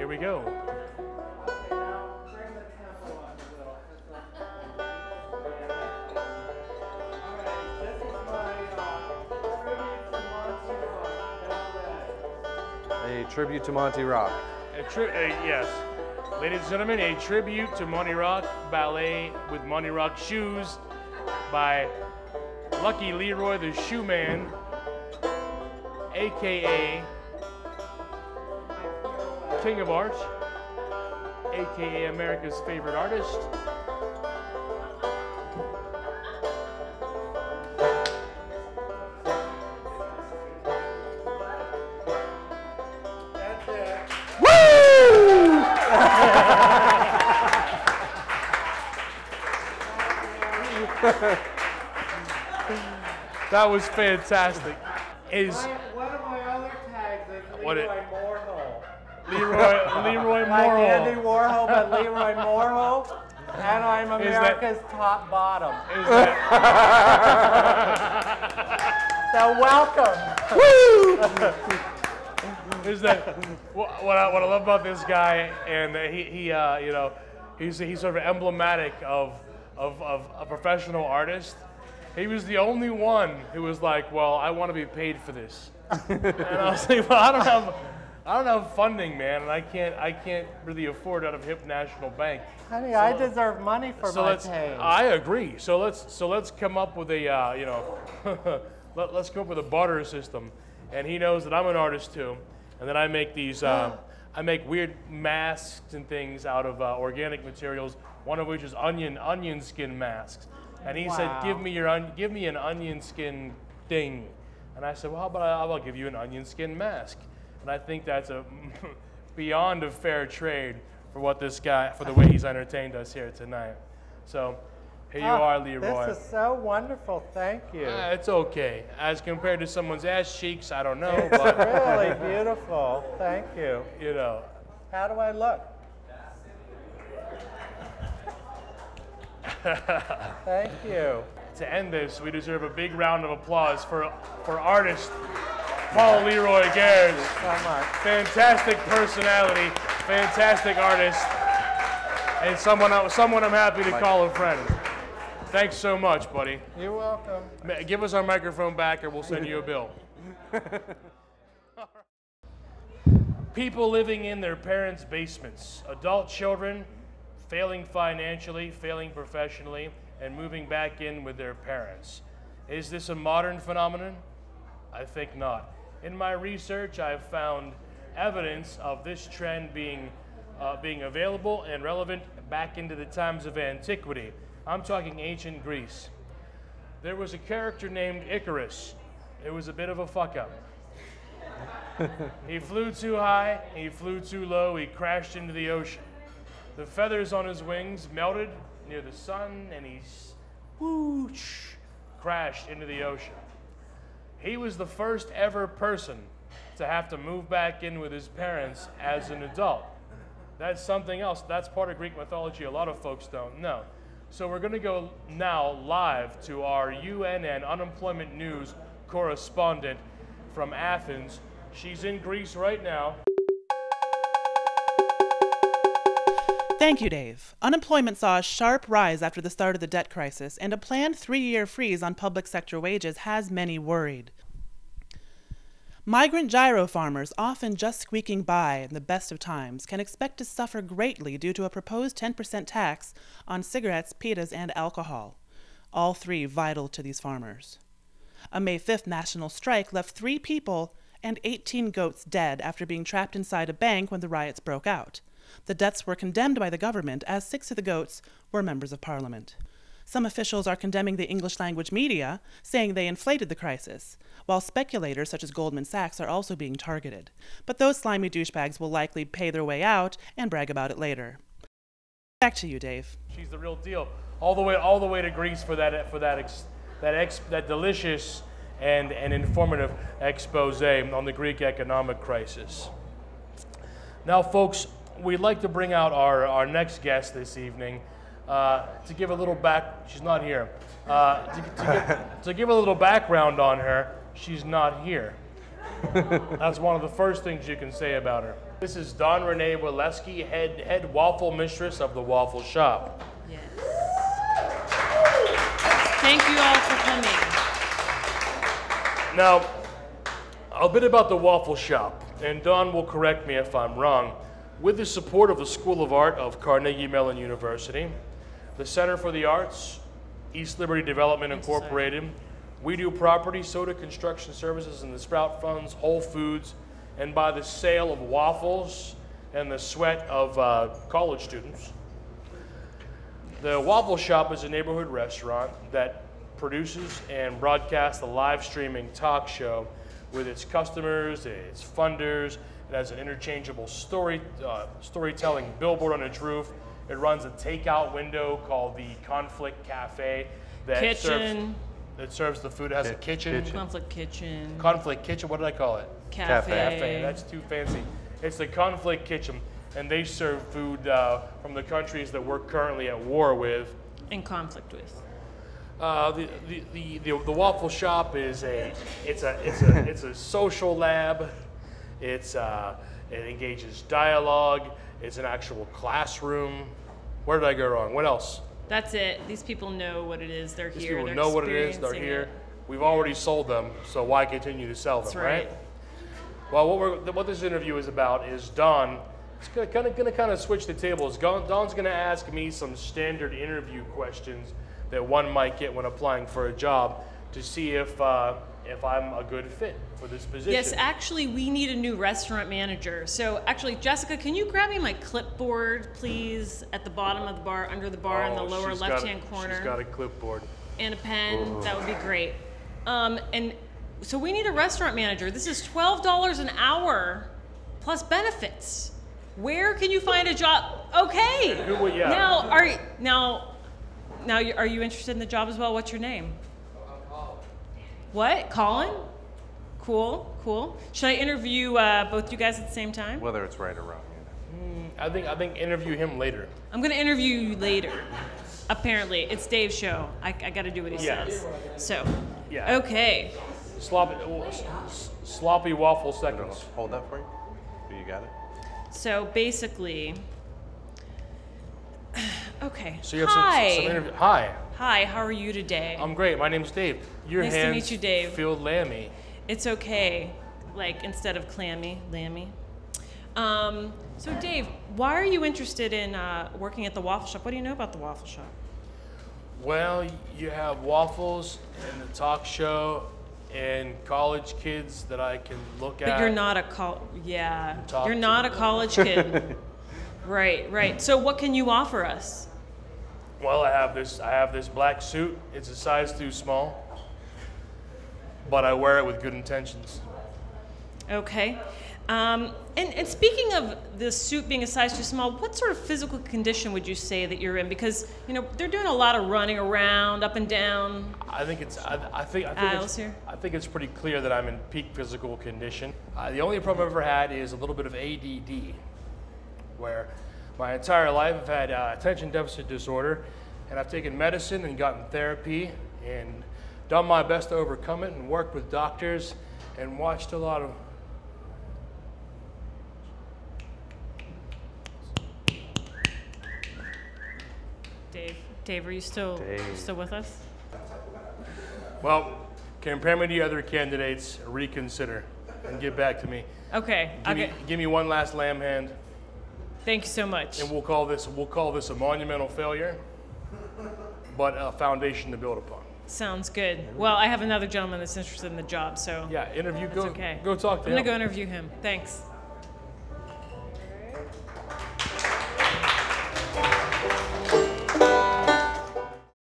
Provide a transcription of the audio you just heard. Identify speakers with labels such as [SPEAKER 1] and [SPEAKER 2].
[SPEAKER 1] Here we go.
[SPEAKER 2] Okay, now bring the tempo up a little. Alright, this is my tribute to Monty Rock ballet.
[SPEAKER 3] A tribute to Monty Rock.
[SPEAKER 1] Yes. Ladies and gentlemen, a tribute to Monty Rock ballet with Monty Rock shoes by Lucky Leroy the Shoe Man, aka King of Art, aka America's favorite artist.
[SPEAKER 2] That's it.
[SPEAKER 1] Woo! That was fantastic.
[SPEAKER 2] One of my other tags is
[SPEAKER 1] What
[SPEAKER 2] Leroy Moorhole.
[SPEAKER 1] Leroy
[SPEAKER 2] Like Andy
[SPEAKER 1] Morrow.
[SPEAKER 2] Warhol, but Leroy Moorhole. And I'm America's top bottom.
[SPEAKER 1] Is that,
[SPEAKER 2] So welcome.
[SPEAKER 1] is that what I love about this guy, and you know, he's sort of emblematic of a professional artist. He was the only one who was like, well, I want to be paid for this. And I was like, well, I don't have funding, man, and I can't really afford out of Hip National Bank.
[SPEAKER 2] Honey, I deserve money for my pain.
[SPEAKER 1] I agree. So let's come up with a you know, let's come up with a barter system. And he knows that I'm an artist too, and that I make these I make weird masks and things out of organic materials. One of which is onion skin masks. And he said, give me an onion skin thing. And I said, well, how about I'll give you an onion skin mask. And I think that's a beyond a fair trade for what this guy, for the way he's entertained us here tonight. So here you are, Leroy.
[SPEAKER 2] This is so wonderful. Thank you.
[SPEAKER 1] It's okay. As compared to someone's ass cheeks, I don't know.
[SPEAKER 2] It's
[SPEAKER 1] But
[SPEAKER 2] really beautiful. Thank you.
[SPEAKER 1] you know.
[SPEAKER 2] How do I look? Thank you.
[SPEAKER 1] To end this, we deserve a big round of applause for artist Paul Leroy Gehres.
[SPEAKER 2] So much.
[SPEAKER 1] Fantastic personality, fantastic artist, and someone I'm happy to call a friend. Thanks so much, buddy.
[SPEAKER 2] You're welcome.
[SPEAKER 1] Give us our microphone back or we'll send you a bill. People living in their parents' basements, adult children failing financially, failing professionally, and moving back in with their parents. Is this a modern phenomenon? I think not. In my research, I've found evidence of this trend being available and relevant back into the times of antiquity. I'm talking ancient Greece. There was a character named Icarus. It was a bit of a fuck up. He flew too high, he flew too low, he crashed into the ocean. The feathers on his wings melted near the sun, and he crashed into the ocean. He was the first ever person to have to move back in with his parents as an adult. That's something else. That's part of Greek mythology a lot of folks don't know. So we're going to go now live to our UNN Unemployment News correspondent from Athens. She's in Greece right now.
[SPEAKER 4] Thank you, Dave. Unemployment saw a sharp rise after the start of the debt crisis, and a planned 3-year freeze on public sector wages has many worried. Migrant gyro farmers, often just squeaking by in the best of times, can expect to suffer greatly due to a proposed 10% tax on cigarettes, pitas, and alcohol, all three vital to these farmers. A May 5th national strike left 3 people and 18 goats dead after being trapped inside a bank when the riots broke out. The deaths were condemned by the government, as 6 of the goats were members of parliament. Some officials are condemning the English-language media, saying they inflated the crisis, while speculators such as Goldman Sachs are also being targeted. But those slimy douchebags will likely pay their way out and brag about it later. Back to you, Dave.
[SPEAKER 1] She's the real deal. All the way to Greece for that delicious and informative expose on the Greek economic crisis. Now, folks, we'd like to bring out our next guest this evening to give a little she's not here. To give a little background on her, she's not here. That's one of the first things you can say about her. This is Dawn Weleski, head waffle mistress of the Waffle Shop.
[SPEAKER 3] Yes. Thank you all for coming.
[SPEAKER 1] Now, a bit about the Waffle Shop, and Dawn will correct me if I'm wrong. With the support of the School of Art of Carnegie Mellon University, the Center for the Arts, East Liberty Development Incorporated, We Do Property, Soda Construction Services, and the Sprout Funds, Whole Foods, and by the sale of waffles and the sweat of college students. The Waffle Shop is a neighborhood restaurant that produces and broadcasts a live streaming talk show with its customers, its funders. It has an interchangeable storytelling billboard on its roof. It runs a takeout window called the Conflict Cafe that serves the food. It has a kitchen.
[SPEAKER 3] Conflict Kitchen.
[SPEAKER 1] Conflict Kitchen, what did I call it?
[SPEAKER 3] Cafe.
[SPEAKER 1] That's too fancy. It's the Conflict Kitchen, and they serve food from the countries that we're currently at war with.
[SPEAKER 3] In conflict with.
[SPEAKER 1] The Waffle Shop is a social lab. It engages dialogue. It's an actual classroom. Where did I go wrong? What else?
[SPEAKER 3] That's it. These people know what it is. They're
[SPEAKER 1] These
[SPEAKER 3] here.
[SPEAKER 1] people
[SPEAKER 3] They're
[SPEAKER 1] know what it is. They're
[SPEAKER 3] experiencing
[SPEAKER 1] here.
[SPEAKER 3] it.
[SPEAKER 1] We've already sold them, so why continue to sell them,
[SPEAKER 3] That's right.
[SPEAKER 1] Well, what this interview is about is Dawn. It's going to kind of switch the tables. Dawn's going to ask me some standard interview questions that one might get when applying for a job to see if I'm a good fit for this position.
[SPEAKER 3] Yes, actually, we need a new restaurant manager. So actually, Jessica, can you grab me my clipboard, please, at the bottom of the bar, under the bar in the lower left-hand corner?
[SPEAKER 1] She's got a clipboard.
[SPEAKER 3] And a pen. That would be great. And so we need a restaurant manager. This is $12 an hour plus benefits. Where can you find a job? Okay.
[SPEAKER 1] Yeah.
[SPEAKER 3] Now, are you interested in the job as well? What's your name? What? Colin? Cool. Should I interview both you guys at the same time?
[SPEAKER 5] Whether it's right or wrong.
[SPEAKER 1] I think interview him later.
[SPEAKER 3] I'm going to interview you later. Apparently, it's Dave's show. I got to do what he says. So,
[SPEAKER 1] yeah.
[SPEAKER 3] Okay.
[SPEAKER 1] Sloppy waffle seconds.
[SPEAKER 5] Hold that for you. You got it.
[SPEAKER 3] So basically, okay.
[SPEAKER 1] So you have some interview. Hi.
[SPEAKER 3] Hi. How are you today?
[SPEAKER 1] I'm great. My name's Dave. Your
[SPEAKER 3] Nice
[SPEAKER 1] hands
[SPEAKER 3] to meet you, Dave.
[SPEAKER 1] feel lammy.
[SPEAKER 3] It's okay. Like instead of clammy, lammy. So Dave, why are you interested in working at the Waffle Shop? What do you know about the Waffle Shop?
[SPEAKER 1] Well, you have waffles and the talk show and college kids that I can look at.
[SPEAKER 3] But you're not a you're not a college kid. Right. So what can you offer us?
[SPEAKER 1] Well, I have this black suit. It's a size too small, but I wear it with good intentions.
[SPEAKER 3] Okay. And speaking of the suit being a size too small, what sort of physical condition would you say that you're in? Because they're doing a lot of running around, up and down.
[SPEAKER 1] I think it's pretty clear that I'm in peak physical condition. The only problem I've ever had is a little bit of ADD, where my entire life I've had attention deficit disorder, and I've taken medicine and gotten therapy and done my best to overcome it and worked with doctors and watched a lot of.
[SPEAKER 3] Dave, are you still with us?
[SPEAKER 1] Well, compare me to the other candidates, reconsider, and get back to me.
[SPEAKER 3] Okay.
[SPEAKER 1] Give me one last lamb hand.
[SPEAKER 3] Thank you so much.
[SPEAKER 1] And we'll call this a monumental failure, but a foundation to build upon.
[SPEAKER 3] Sounds good. Well, I have another gentleman that's interested in the job, so
[SPEAKER 1] yeah, interview.
[SPEAKER 3] Go talk to him.
[SPEAKER 1] I'm
[SPEAKER 3] gonna go interview him. Thanks.